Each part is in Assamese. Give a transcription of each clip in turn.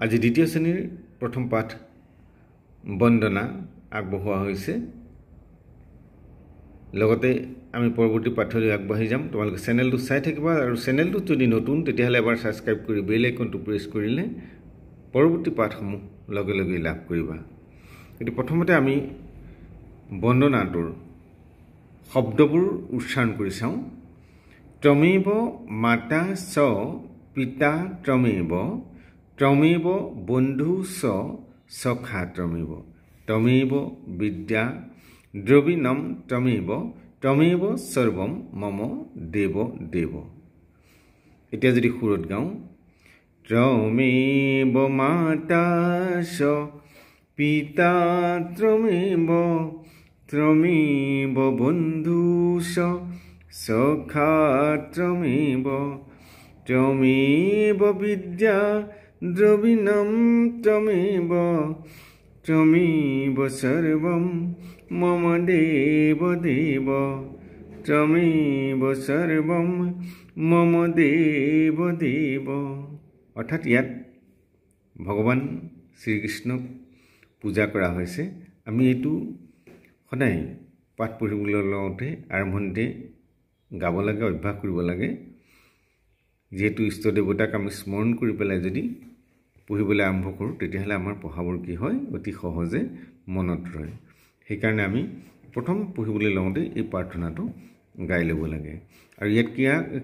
আজি দ্বিতীয় শ্ৰেণীৰ প্ৰথম পাঠ বন্দনা আগবঢ়োৱা হৈছে। লগতে আমি পৰৱৰ্তী পাঠলৈ আগবাঢ়ি যাম। তোমালোকে চেনেলটো চাই থাকিবা আৰু চেনেলটো যদি নতুন তেতিয়াহ'লে এবাৰ ছাবস্ক্ৰাইব কৰি বেল আইকনটো প্ৰেছ কৰিলে পৰৱৰ্তী পাঠসমূহ লগে লগে লাভ কৰিবা। কিন্তু প্ৰথমতে আমি বন্দনাটোৰ শব্দবোৰ উচ্চাৰণ কৰি চাওঁ। ত্বমেব মাতা চ পিতা ত্বমেব, ত্বমেব বন্ধু চ সখা ত্বমেব, ত্বমেব বিদ্যা দ্ৰবিণম ত্বমেব, ত্বমেব সৰ্বম মম দেৱ দেৱ। এতিয়া যদি সুৰত গাওঁ, ত্বমেব মাতা চ পিতা ত্বমেব, ত্বমেব বন্ধু চ সখা ত্বমেব, ত্বমেব বিদ্যা দ্ৰবিণম ত্বমেব, ত্বমেব সৰ্বম মম দেৱ দেৱ, ত্বমেব সৰ্বম মম দেৱ দেৱ। অৰ্থাৎ ইয়াত ভগৱান শ্ৰীকৃষ্ণক পূজা কৰা হৈছে। আমি এইটো সদায় পাঠ পঢ়িবলৈ লওঁতে আৰম্ভণিতে গাব লাগে, অভ্যাস কৰিব লাগে। যিহেতু ইষ্ট দেৱতাক আমি স্মৰণ কৰি পেলাই যদি পঢ়িবলৈ আৰম্ভ কৰোঁ তেতিয়াহ'লে আমাৰ পঢ়াবোৰ কি হয়, অতি সহজে মনত ৰয়। সেইকাৰণে আমি প্ৰথম পঢ়িবলৈ লওঁতে এই প্ৰাৰ্থনাটো গাই ল'ব লাগে। আৰু ইয়াত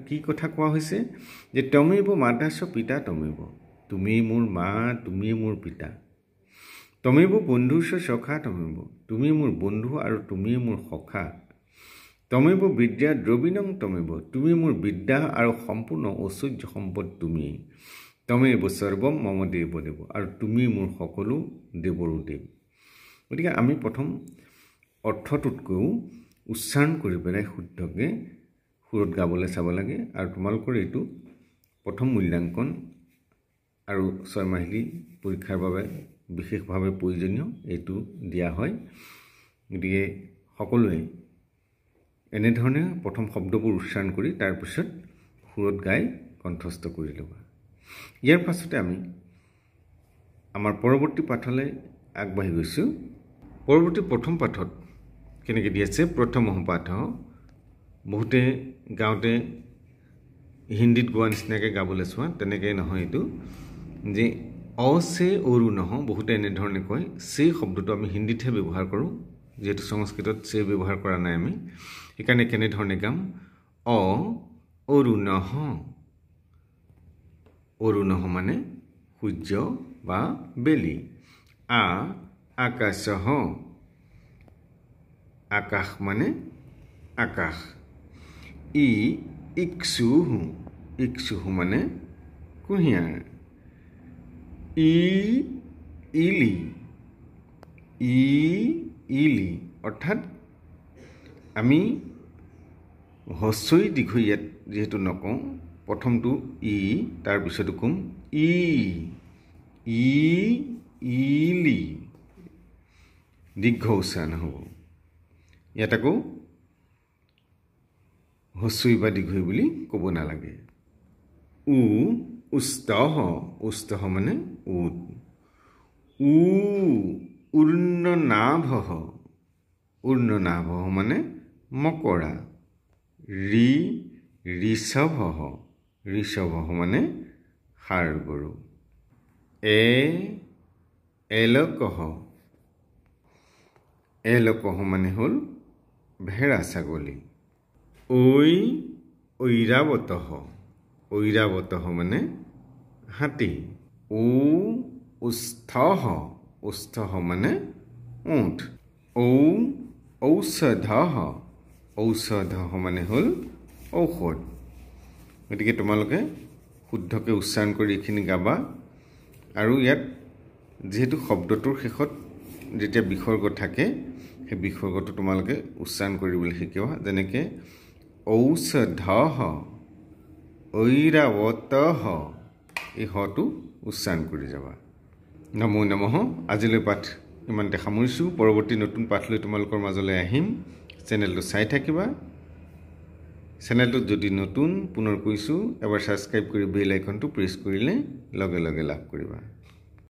কি কথা কোৱা হৈছে যে ত্বমেব মাতা চ পিতা ত্বমেব, তুমি মোৰ মা, তুমি মোৰ পিতা। ত্বমেব বন্ধু চ সখা ত্বমেব, তুমি মোৰ বন্ধু আৰু তুমি মোৰ সখা। ত্বমেব বিদ্যা দ্ৰবিণম ত্বমেব, তুমি মোৰ বিদ্যা আৰু সম্পূৰ্ণ ঐশ্বৰ্য সম্পদ তুমি। ত্বমেব সৰ্বম মম দেৱ দেৱ, আৰু তুমি মোৰ সকলো দেৱৰো দেৱ। গতিকে আমি প্ৰথম অৰ্থটোতকৈও উচ্চাৰণ কৰি পেলাই শুদ্ধকৈ সুৰত গাবলৈ চাব লাগে। আৰু তোমালোকৰ এইটো প্ৰথম মূল্যাংকন আৰু 6 মাহিলী পৰীক্ষাৰ বাবে বিশেষভাৱে প্ৰয়োজনীয় এইটো দিয়া হয়। গতিকে সকলোৱে এনেধৰণে প্ৰথম শব্দবোৰ উচ্চাৰণ কৰি তাৰপিছত সুৰত গাই কণ্ঠস্থ কৰি ল'বা। ইয়াৰ পাছতে আমি আমাৰ পৰৱৰ্তী পাঠলৈ আগবাঢ়ি গৈছোঁ। পৰৱৰ্তী প্ৰথম পাঠত কেনেকৈ দি আছে, প্ৰথম পাঠ বহুতে গাওঁতে হিন্দীত গোৱা নিচিনাকৈ গাবলৈ চোৱা, তেনেকৈ নহয় এইটো। যে অচে অৰু নহ, বহুতে এনেধৰণে কয়। চে শব্দটো আমি হিন্দীতহে ব্যৱহাৰ কৰোঁ, যিহেতু সংস্কৃতত চে ব্যৱহাৰ কৰা নাই আমি। সেইকাৰণে কেনেধৰণে গাম, অ অৰু নহ, অৰু নহ মানে সূৰ্য বা বেলি। আ আকাশহ, আকাশ মানে আকাশ। ই ইক্সুহু, ইক্সুহু মানে কুঁহিয়াৰ। ই ইলি, ই ইলি। অৰ্থাৎ আমি হস্ৰই দীঘই ইয়াত যিহেতু নকওঁ, প্ৰথমটো ই, তাৰপিছতো ক'ম ই, ই ইলি, দীৰ্ঘ উচ্চাৰণ হ'ব। ইয়াত আকৌ হস্ৰই বা দীঘই বুলি ক'ব নালাগে। উ উস্তহ, উস্তহ মানে উদ। উ উৰ্ণনাভহ, উৰ্ণনাভহ মানে মকৰা। ৰি ঋষভহ, ঋষভহ মানে ষাঁড় গৰু। এলকহ, এলকহ মানে হ'ল ভেড়া ছাগলী। ঐৰাৱতহ, ঐৰাৱতহ মানে হাতী। উস্থহ, উস্থহ মানে উঠ। ঔষধহ, ঔষধহ মানে হ'ল ঔষধ। গতিকে তোমালোকে শুদ্ধকৈ উচ্চাৰণ কৰি এইখিনি গাবা। আৰু ইয়াত যিহেতু শব্দটোৰ শেষত যেতিয়া বিসৰ্গ থাকে, সেই বিসৰ্গটো তোমালোকে উচ্চাৰণ কৰিবলৈ শিকিবা। যেনেকৈ ঔষধহ, ঐৰাৱতহ, এই হটো উচ্চাৰণ কৰি যাবা। নমো নমঃ। আজিলৈ পাঠ ইমানতে সামৰিছোঁ। পৰৱৰ্তী নতুন পাঠ লৈ তোমালোকৰ মাজলৈ আহিম। চেনেলটো চাই থাকিবা। চেনেলটোত যদি নতুন, পুনৰ কৈছোঁ, এবাৰ ছাবস্ক্ৰাইব কৰি বেল আইকনটো প্ৰেছ কৰিলে লগে লগে লাভ কৰিবা।